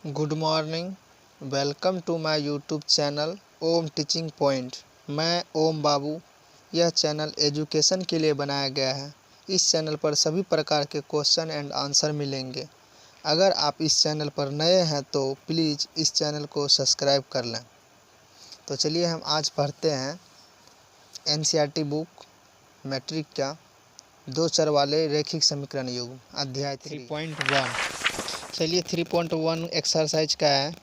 Good morning. Welcome to my YouTube channel Om teaching point. मैं ओम बाबू। यह channel education के लिए बनाया गया है। इस चैनल पर सभी प्रकार के क्वेश्चन एंड आंसर मिलेंगे। अगर आप इस चैनल पर नए हैं तो प्लीज़ इस चैनल को सब्सक्राइब कर लें। तो चलिए हम आज पढ़ते हैं एनसीईआरटी बुक मैट्रिक का दो चर वाले रैखिक समीकरण युग्म अध्याय 3.1। चलिए 3.1 एक्सरसाइज का है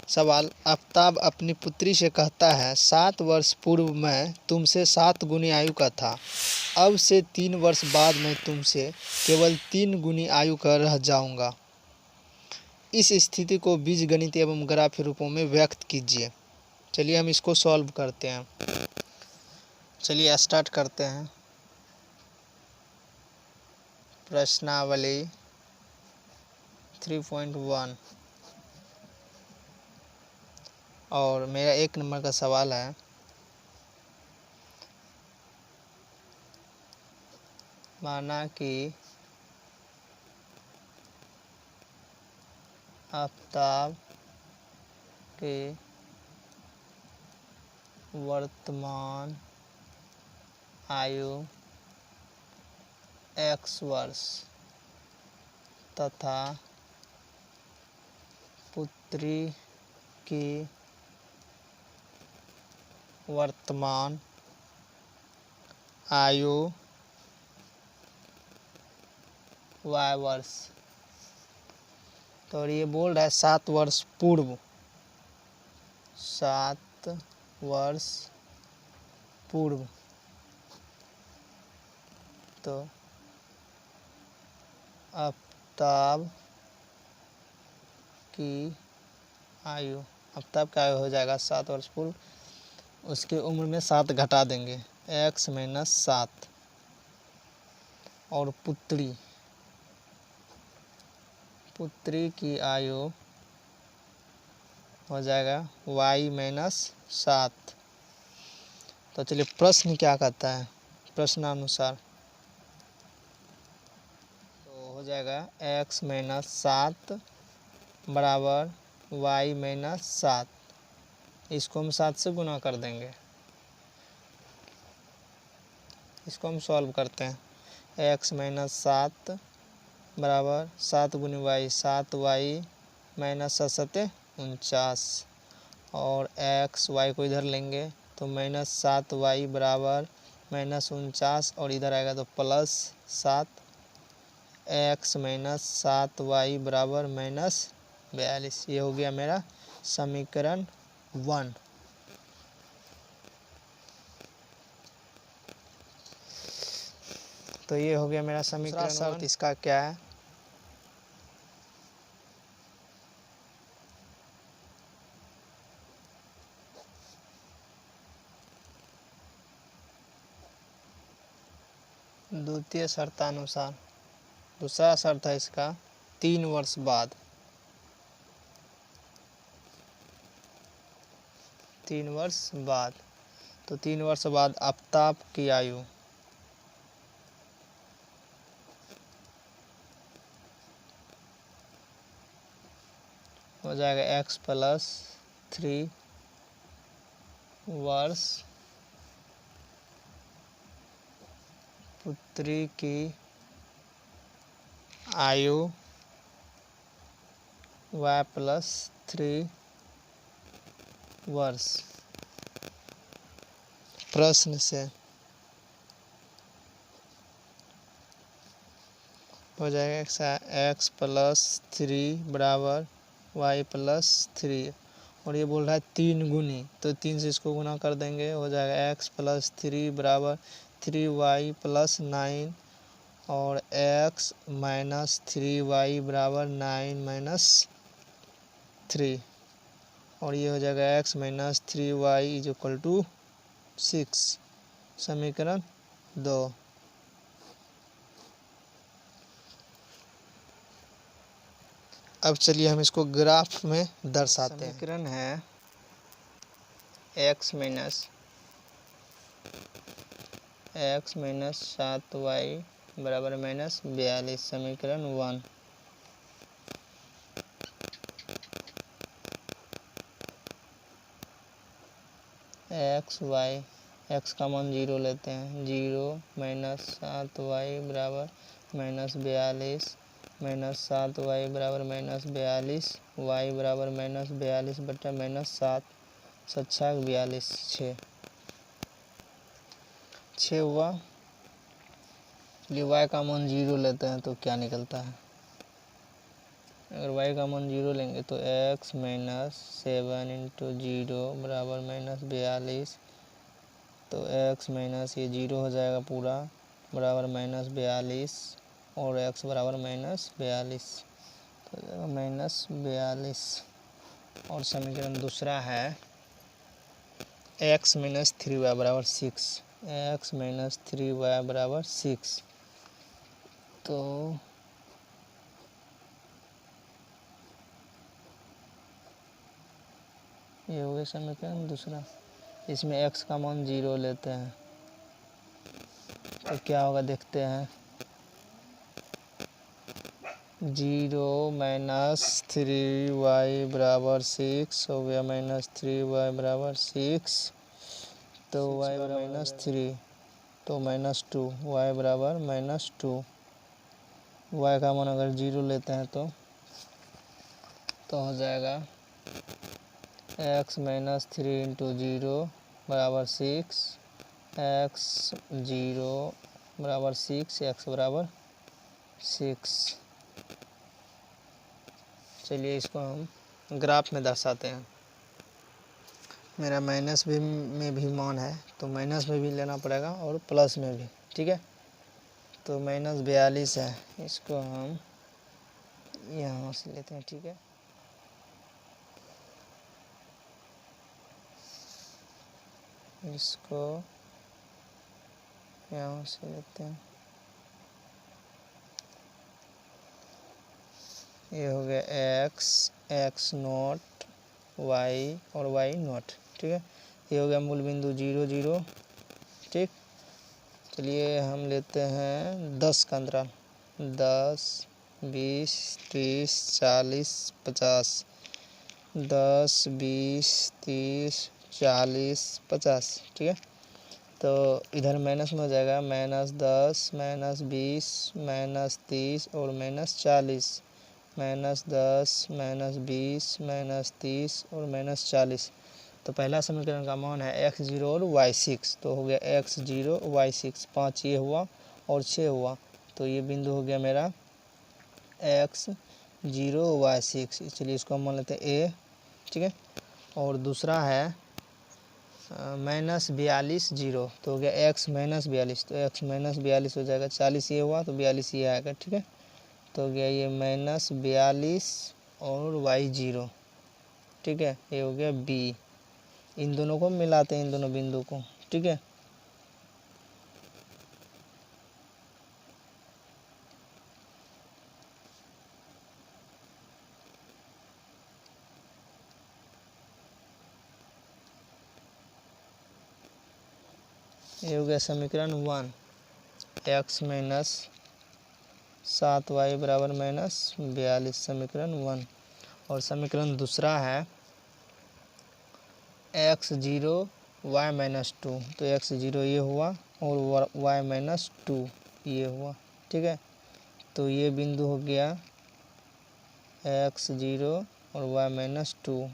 सवाल। आफ्ताब अपनी पुत्री से कहता है 7 वर्ष पूर्व मैं तुमसे 7 गुनी आयु का था, अब से 3 वर्ष बाद मैं तुमसे केवल 3 गुनी आयु का रह जाऊंगा। इस स्थिति को बीजगणित एवं ग्राफीय रूपों में व्यक्त कीजिए। चलिए हम इसको सॉल्व करते हैं। चलिए स्टार्ट करते हैं। प्रश्नावली 3.1 और मेरा 1 नंबर का सवाल है। माना कि आफ्ताब के वर्तमान आयु x वर्ष तथा पुत्री की वर्तमान आयु y वर्ष। तो ये बोल रहा है 7 वर्ष पूर्व, 7 वर्ष पूर्व। तो आफ्ताब की आयु, आफ्ताब का आयु हो जाएगा 7 वर्ष पूर्व, उसकी उम्र में 7 घटा देंगे, x - 7। और पुत्री की आयु हो जाएगा y - 7। तो चलिए प्रश्न क्या कहता है, प्रश्नानुसार तो हो जाएगा x - 7 बराबर y - 7। इसको हम 7 से गुना कर देंगे। इसको हम सॉल्व करते हैं। x - 7 बराबर 7 गुनी y, 7y - 7 = 49। और x y को इधर लेंगे तो -7y बराबर -49 और इधर आएगा तो +7। x - 7y बराबर -42। ये हो गया मेरा समीकरण 1। तो ये हो गया मेरा समीकरण 1। शर्त इसका क्या है, द्वितीय शर्तानुसार। दूसरा शर्त है इसका 3 वर्ष बाद। 3 वर्ष बाद, तो 3 वर्ष बाद आफ्ताब की आयु हो जाएगा x + 3 वर्ष, पुत्री की आयु y + 3 वर्ष। प्रश्न से हो जाएगा x + 3 बराबर y + 3 और ये बोल रहा है 3 गुनी, तो 3 से इसको गुना कर देंगे, हो जाएगा x + 3 बराबर 3y + 9 और x - 3y बराबर 9 - 3 और ये हो जाएगा x - 3y = 6। समीकरण 2। अब चलिए हम इसको ग्राफ में दर्शाते हैं। समीकरण है x - 7y बराबर -42। समीकरण 1। एक्स वाई, एक्स का मान 0 लेते हैं, 0 माइनस 7y बराबर माइनस 42 माइनस 7y बराबर माइनस 42, y बराबर माइनस 42 बटा माइनस 7, 7 42, 6 हुआ। चलिए y का मान 0 लेते हैं तो क्या निकलता है, अगर y का मान 0 लेंगे तो x माइनस 7 इंटू 0 बराबर माइनस 42, तो x माइनस ये 0 हो जाएगा पूरा बराबर माइनस 42 और x बराबर माइनस 42, तो माइनस 42। और समीकरण दूसरा है x माइनस 3y बराबर 6, x माइनस 3y बराबर 6, तो ये हो गया समीकरण दूसरा। इसमें x का मान 0 लेते हैं तो क्या होगा देखते हैं, 0 माइनस 3y बराबर 6 हो गया माइनस 3y बराबर 6, तो y बराबर माइनस 3 तो माइनस 2, y बराबर माइनस 2, y का मान अगर 0 लेते हैं तो हो जाएगा x माइनस 3 इंटू 0 बराबर 6, x 0 बराबर 6, x बराबर 6। चलिए इसको हम ग्राफ में दर्शाते हैं। मेरा माइनस भी में भी मान है तो माइनस में भी लेना पड़ेगा और प्लस में भी, ठीक है। तो माइनस 42 है, इसको हम यहाँ से लेते हैं, ठीक है। इसको यहाँ से लेते हैं, ये हो गया x नॉट y और y नॉट, ठीक है। ये हो गया मूल बिंदु 0 0, ठीक। चलिए हम लेते हैं 10 का अंतराल, 10 20 30 40 50, 10 20 30 40 50, ठीक है। तो इधर माइनस में हो जाएगा -10 -20 -30 और -40, -10 -20 -30 और -40। तो पहला समीकरण का मान है x0 और y6, तो हो गया x0 y6, 5 ये हुआ और 6 हुआ, तो ये बिंदु हो गया मेरा x0 y6। चलिए इसको हम मान लेते हैं a, ठीक है। और दूसरा है -42 0, तो हो गया x माइनस 42, तो x माइनस 42 हो जाएगा, 40 ये हुआ तो 42 ये आएगा, ठीक है। तो हो गया ये -42 और y0, ठीक है। ये हो गया b, इन दोनों को मिलाते हैं, इन दोनों बिंदु को, ठीक है। ये हो गया समीकरण 1, x माइनस 7y बराबर -42, समीकरण 1। और समीकरण दूसरा है x0 y माइनस 2, तो x0 ये हुआ और y माइनस 2 ये हुआ, ठीक है। तो ये बिंदु हो गया x0 और y माइनस 2,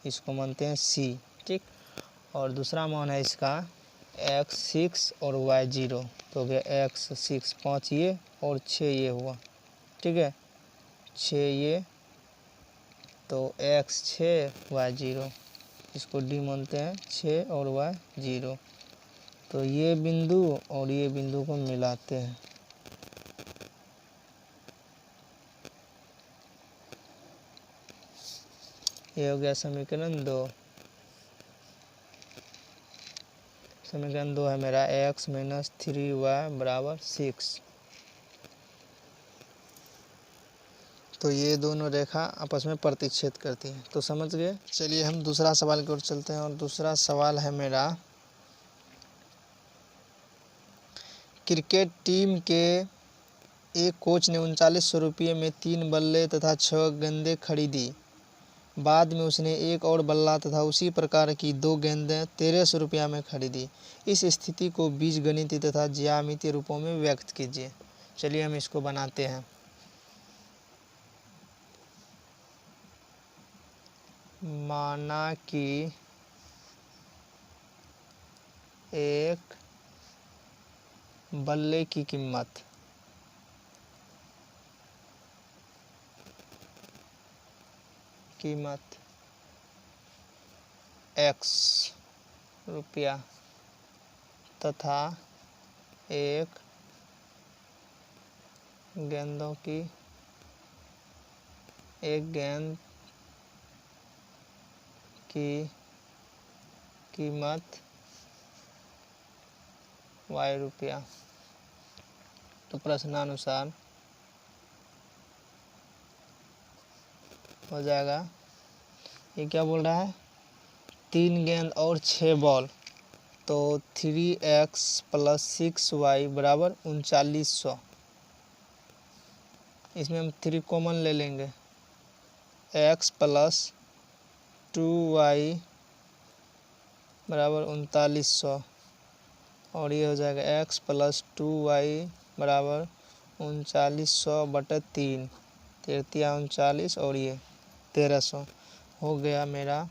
इसको मानते हैं c, ठीक। और दूसरा मान है इसका x6 और y0, तो हो गया x6 5 ये और 6 ये हुआ, ठीक है, 6 ये, तो x6 y0, इसको d मानते हैं 6 और y0। तो ये बिंदु और ये बिंदु को मिलाते हैं, ये हो गया समीकरण 2। समीकरण 2 है मेरा x माइनस 3y बराबर 6। तो ये दोनों रेखा आपस में प्रतिच्छेद करती हैं, तो समझ गए। चलिए हम दूसरा सवाल की ओर चलते हैं, और दूसरा सवाल है मेरा, क्रिकेट टीम के एक कोच ने 3900 रुपये में 3 बल्ले तथा 6 गेंदें खरीदी। बाद में उसने एक और बल्ला तथा उसी प्रकार की 2 गेंदें 1300 रुपया में खरीदी। इस स्थिति को बीजगणितीय तथा ज्यामितीय रूपों में व्यक्त कीजिए। चलिए हम इसको बनाते हैं। माना कि एक बल्ले की कीमत x रुपया तथा एक गेंद की कीमत y रुपया। तो प्रश्नानुसार हो जाएगा, ये क्या बोल रहा है, 3 गेंद और 6 बॉल, तो 3x + 6y बराबर 3900। इसमें हम 3 कॉमन ले लेंगे, x + 2y बराबर 3900, और ये हो जाएगा x + 2y बराबर 3900/3, 3 39 और ये 1300 हो गया मेरा।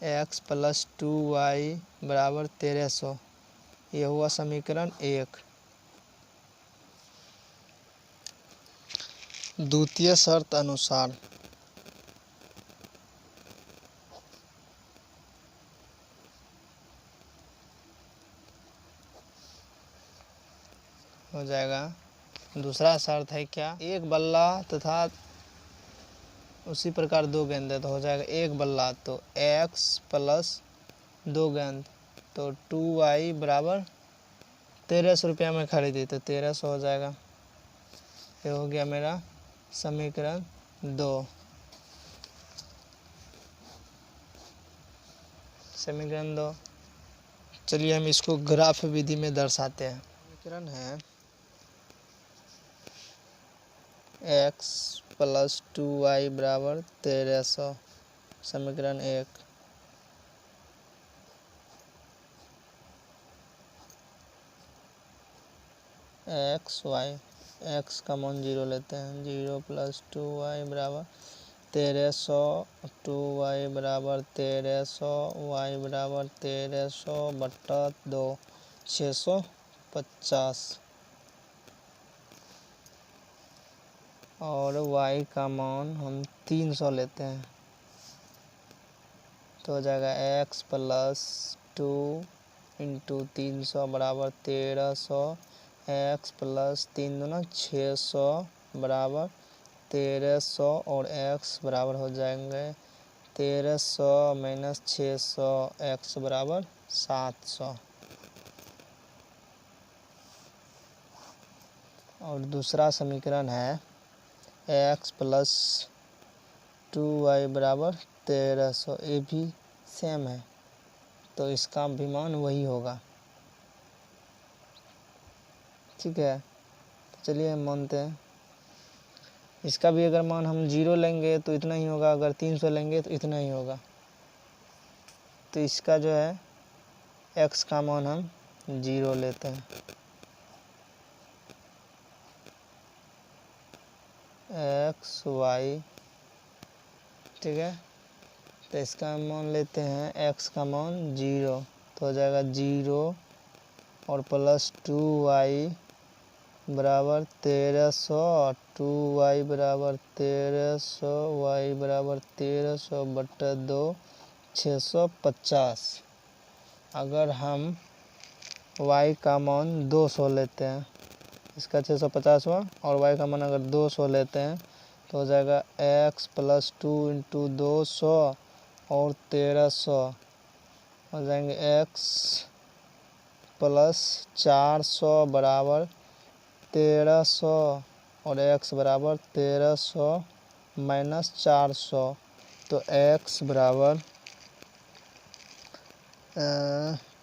x + 2y बराबर 1300, यह हुआ समीकरण 1। द्वितीय शर्त अनुसार हो जाएगा, दूसरा शर्त है क्या, एक बल्ला तथा उसी प्रकार 2 गेंदें, तो हो जाएगा एक बल्ला तो x + 2 गेंद, तो 2y बराबर 1300 रुपया में खरीदी, तो 1300 हो जाएगा। ये हो गया मेरा समीकरण 2। समीकरण 2। चलिए हम इसको ग्राफ विधि में दर्शाते हैं। समीकरण है x + 2y बराबर 1300, समीकरण 1। x का मान 0 लेते हैं, 0 + 2y बराबर 1300, 2y बराबर 1300, y बराबर 1300/2, 650, और y का मान हम 300 लेते हैं, तो हो जाएगा x + 2 × 300 बराबर 1300, x + 3 दूना 600 बराबर 1300, और x बराबर हो जाएंगे 1300 - 600, x बराबर 700। और दूसरा समीकरण है x + 2y बराबर 1300, ये भी सेम है, तो इसका भी मान वही होगा। ठीक है, तो चलिए हम मानते हैं, इसका भी अगर मान हम 0 लेंगे तो इतना ही होगा, अगर 300 लेंगे तो इतना ही होगा। तो इसका जो है x का मान हम 0 लेते हैं, x y, ठीक है, तो इसका मान लेते हैं x का मान 0, तो हो जाएगा 0 और +2y बराबर 1300, 2y बराबर 1300, y बराबर 1300/2, 650। अगर हम y का मान 200 लेते हैं, इसका 650 हुआ, और y का मान अगर 200 लेते हैं, तो हो जाएगा x + 2 × 200 और 1300, हो जाएंगे x + 400 बराबर 1300, और x बराबर 1300 - 400, तो x बराबर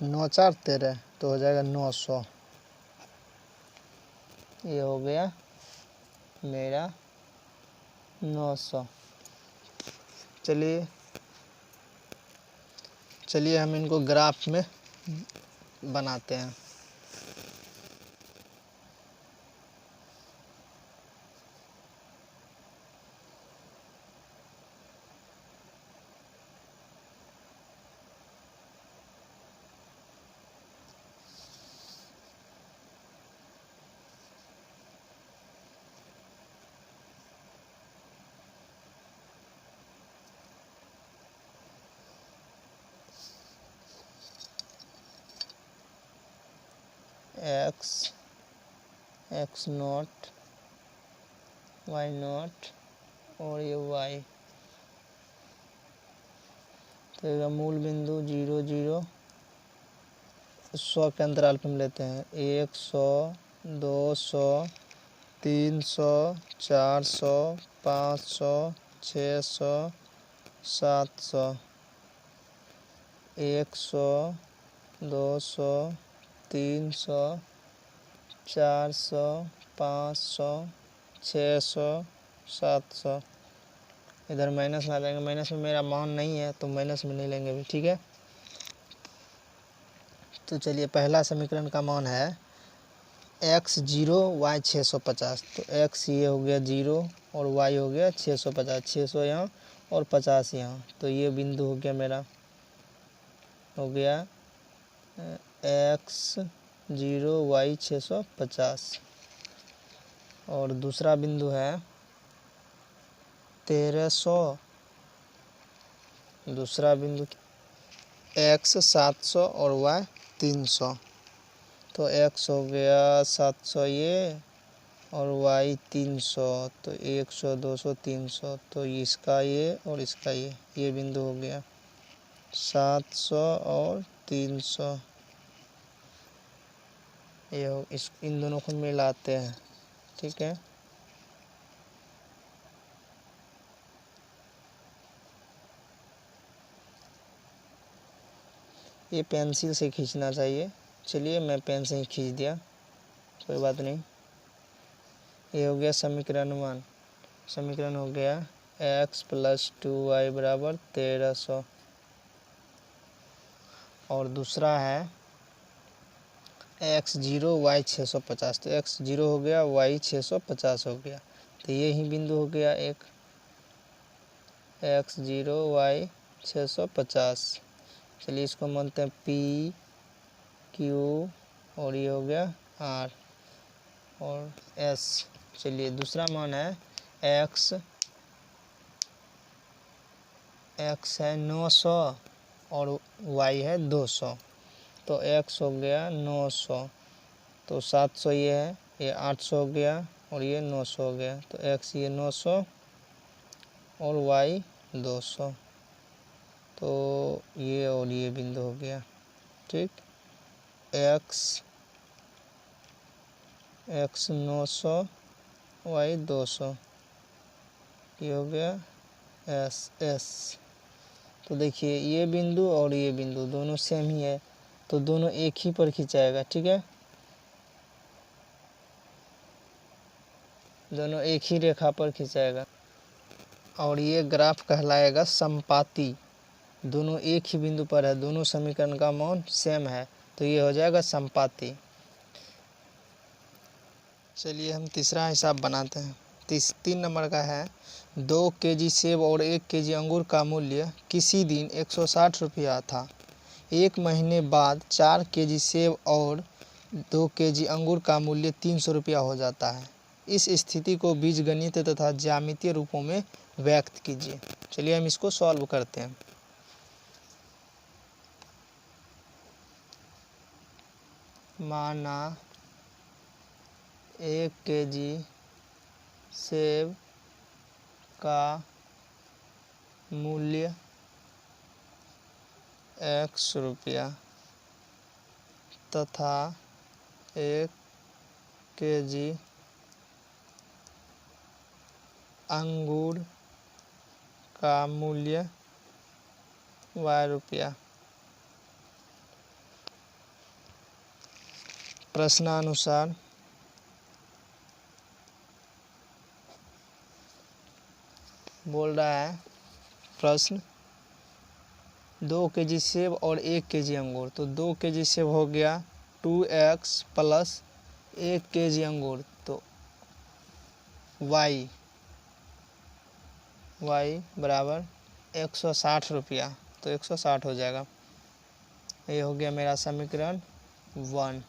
9 × 4 = 13, तो हो जाएगा 900। ये हो गया मेरा 900। चलिए चलिए हम इनको ग्राफ में बनाते हैं। एक्स नॉट, वाई नॉट और ये वाई। तो ये मूल बिंदु 0 0 100 के अंतराल पर हम लेते हैं। 100, 200, 300, 400, 500, 600, 700। 100, 200, 300, 400, 500, 600, 700। इधर माइनस में आ जाएंगे, माइनस में मेरा मान नहीं है तो माइनस में नहीं लेंगे भी, ठीक है। तो चलिए पहला समीकरण का मान है x 0 y 650। तो x ये हो गया 0 और y हो गया 650। 600 यहाँ और 50 यहाँ। तो ये बिंदु हो गया मेरा, हो गया x 0 y 650। और दूसरा बिंदु है 1300। दूसरा बिंदु x 700 और y 300। तो x हो गया 700 ये और y 300। तो 100, 200, 300। तो इसका ये और इसका ये बिंदु हो गया 700 और 300। ये हो, इन दोनों को मिलाते हैं, ठीक है। ये पेंसिल से खींचना चाहिए। चलिए मैं पेन से ही खींच दिया, कोई बात नहीं। ये हो गया समीकरण 1। समीकरण हो गया x + 2y बराबर 1300। और दूसरा है x 0 y 650। तो x 0 हो गया, y 650 हो गया। तो ये ही बिंदु हो गया एक, x 0 y 650। चलिए इसको मानते हैं P Q और ये हो गया R और S। चलिए दूसरा मान है x है 900 और y है 200। तो x हो गया 900। तो 700 ये है, ये 800 हो गया और ये 900 हो गया। तो x ये 900 और y 200। तो ये और ये बिंदु हो गया, ठीक। x 900, y 200, ये हो गया S। तो देखिए ये बिंदु और ये बिंदु दोनों सेम ही है, तो दोनों एक ही पर खिंचाएगा, ठीक है। दोनों एक ही रेखा पर खिंचाएगा और ये ग्राफ कहलाएगा समपाती। दोनों एक ही बिंदु पर है, दोनों समीकरण का मान सेम है, तो ये हो जाएगा समपाती। चलिए हम तीसरा हिसाब बनाते हैं। 3 नंबर का है 2 केजी सेब और 1 केजी अंगूर का मूल्य किसी दिन 160 रुपया था। 1 महीने बाद 4 केजी सेब और 2 केजी अंगूर का मूल्य 300 रुपया हो जाता है। इस स्थिति को बीजगणित तथा ज्यामितीय रूपों में व्यक्त कीजिए। चलिए हम इसको सॉल्व करते हैं। माना 1 केजी सेब का मूल्य x रुपया तथा 1 केजी अंगूर का मूल्य y रुपया। प्रश्नानुसार बोल रहा है प्रश्न 2 kg सेब और 1 kg अंगूर। तो 2 kg सेब हो गया 2x प्लस 1 kg अंगूर, तो y बराबर 160 रुपया। तो 160 हो जाएगा। ये हो गया मेरा समीकरण 1।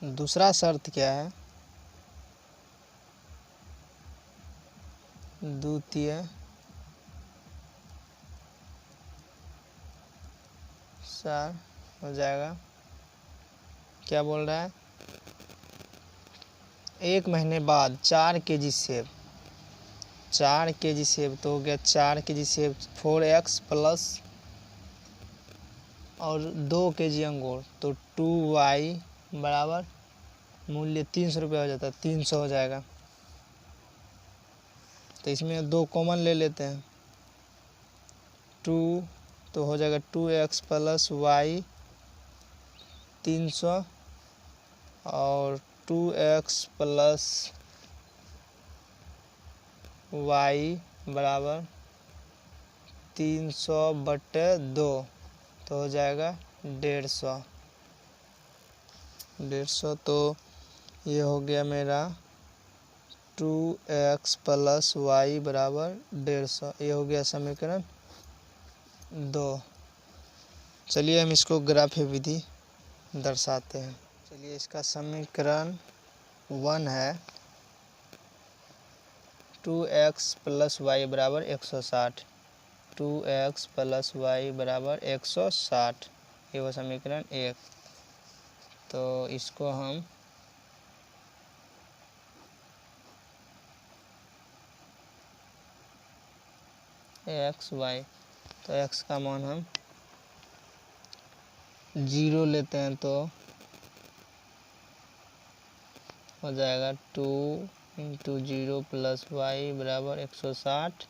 दूसरा शर्त क्या है, द्वितीय सार हो जाएगा, क्या बोल रहा है, 1 महीने बाद 4 kg सेब, 4 kg सेब, तो हो गया 4 kg सेब 4x प्लस और 2 kg अंगूर, तो 2y बराबर मूल्य 300 रुपये हो जाता है, 300 हो जाएगा। तो इसमें 2 कॉमन ले लेते हैं, 2 तो हो जाएगा 2x प्लस y 300 और 2x प्लस y बराबर 300/2, तो हो जाएगा 150। तो ये हो गया मेरा 2x प्लस y बराबर 150। ये हो गया समीकरण 2। चलिए हम इसको ग्राफीय विधि दर्शाते हैं। चलिए इसका समीकरण 1 है 2x प्लस वाई बराबर 160, 2x प्लस वाई बराबर 160, ये वो समीकरण 1। तो इसको हम एक्स वाई, तो x का मान हम 0 लेते हैं तो हो जाएगा 2 इंटू 0 प्लस वाई बराबर 160,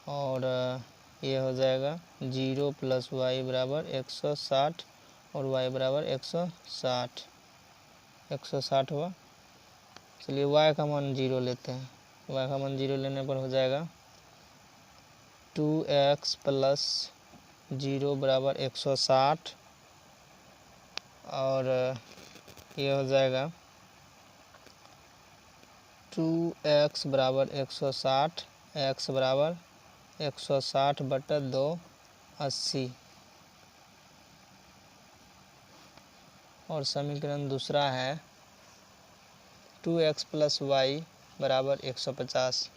और ये हो जाएगा 0 प्लस वाई बराबर 160 और y बराबर 160, 160 हुआ। चलिए y का मान 0 लेते हैं, y का मान 0 लेने पर हो जाएगा 2x प्लस 0 बराबर 160, और ये हो जाएगा 2x बराबर 160, x बराबर 160/2 80। और समीकरण दूसरा है 2x प्लस वाई बराबर 150,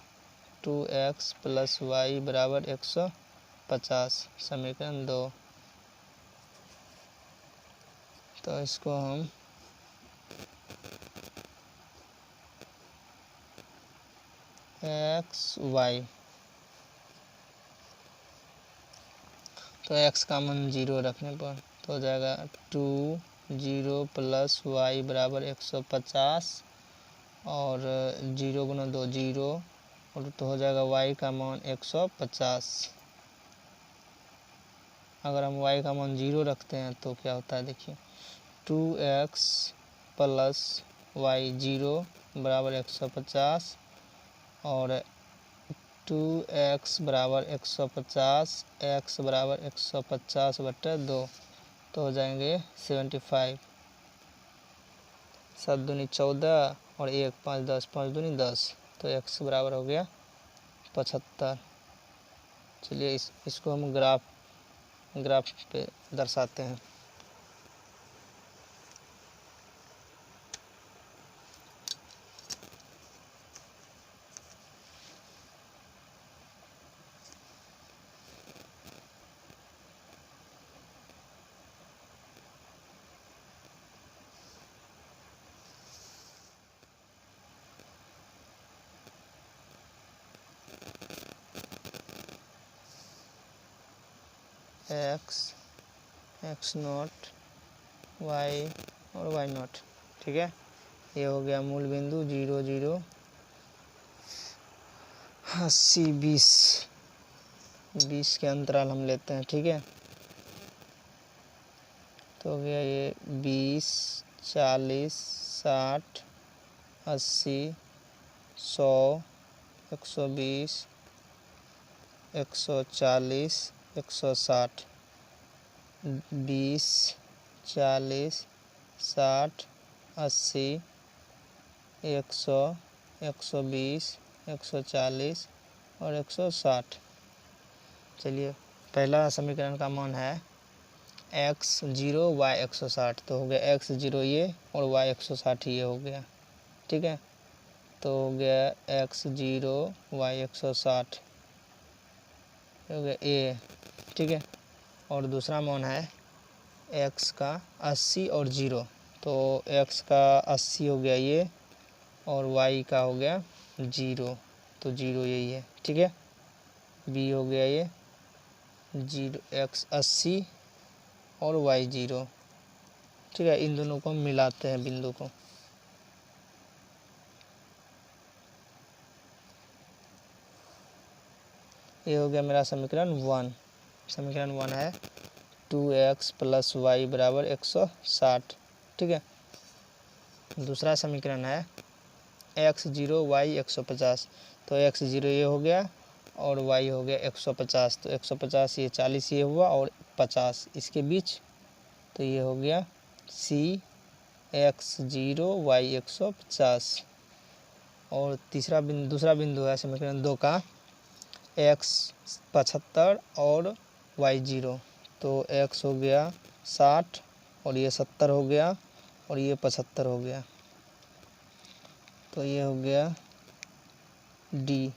2x प्लस वाई बराबर 150, समीकरण 2। तो इसको हम एक्स वाई, तो x का मान 0 रखने पर तो हो जाएगा 2 0 प्लस वाई बराबर 150, और 0 गुना 2 0, और तो हो जाएगा y का मान 150। अगर हम y का मान 0 रखते हैं तो क्या होता है, देखिए 2x प्लस वाई 0 बराबर 150, और 2x बराबर 150, x बराबर 150/2, तो हो जाएंगे 75, 7 दूनी 14 और 1 5 10, 5 दूनी 10, तो x बराबर हो गया 75। चलिए इसको हम ग्राफ पे दर्शाते हैं। x नॉट y और y नॉट, ठीक है। ये हो गया मूल बिंदु 0 0 80 20 के अंतराल हम लेते हैं, ठीक है। तो हो गया ये 20 40 60 80 100 120 140, 160, 20, 40, 60, 80, 100, 120, 140 और 160। चलिए, पहला समीकरण का मान है x0 y 160, तो हो गया x0 ये और y 160 ये हो गया। ठीक है, तो हो गया x0 y 160 हो गया a। ठीक है, और दूसरा मान है x का 80 और 0, तो x का 80 हो गया ये और y का हो गया 0, तो 0 यही है। ठीक है, b हो गया ये 0, x 80 और y 0। ठीक है, इन दोनों को मिलाते हैं बिंदु को। ये हो गया मेरा समीकरण 1। समीकरण 1 है 2x + y बराबर 160। ठीक है, दूसरा समीकरण है x0 y 150, तो x0 ये हो गया और y हो गया 150, तो 150 ये 40 ये हुआ और 50 इसके बीच, तो ये हो गया c x0 y 150। और दूसरा बिंदु है समीकरण 2 का x 75 और y 0, तो x हो गया 60 और ये 70 हो गया और ये 75 हो गया, तो ये हो गया d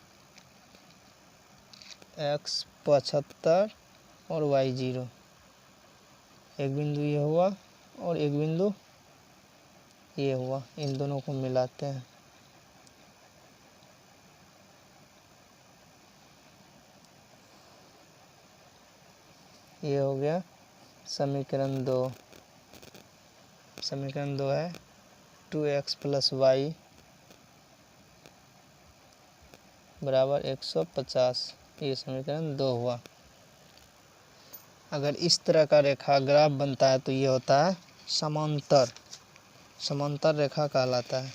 x 75 और y 0। एक बिंदु ये हुआ और एक बिंदु ये हुआ, इन दोनों को मिलाते हैं। ये हो गया समीकरण 2। समीकरण 2 है 2x + y बराबर 150, ये समीकरण 2 हुआ। अगर इस तरह का रेखा ग्राफ बनता है तो ये होता है समांतर, समांतर रेखा कहलाता है।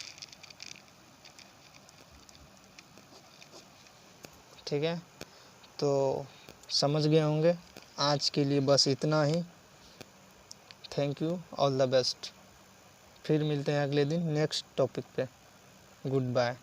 ठीक है, तो समझ गए होंगे। आज के लिए बस इतना ही। Thank you, all the best. फिर मिलते हैं अगले दिन नेक्स्ट टॉपिक पे। Good bye.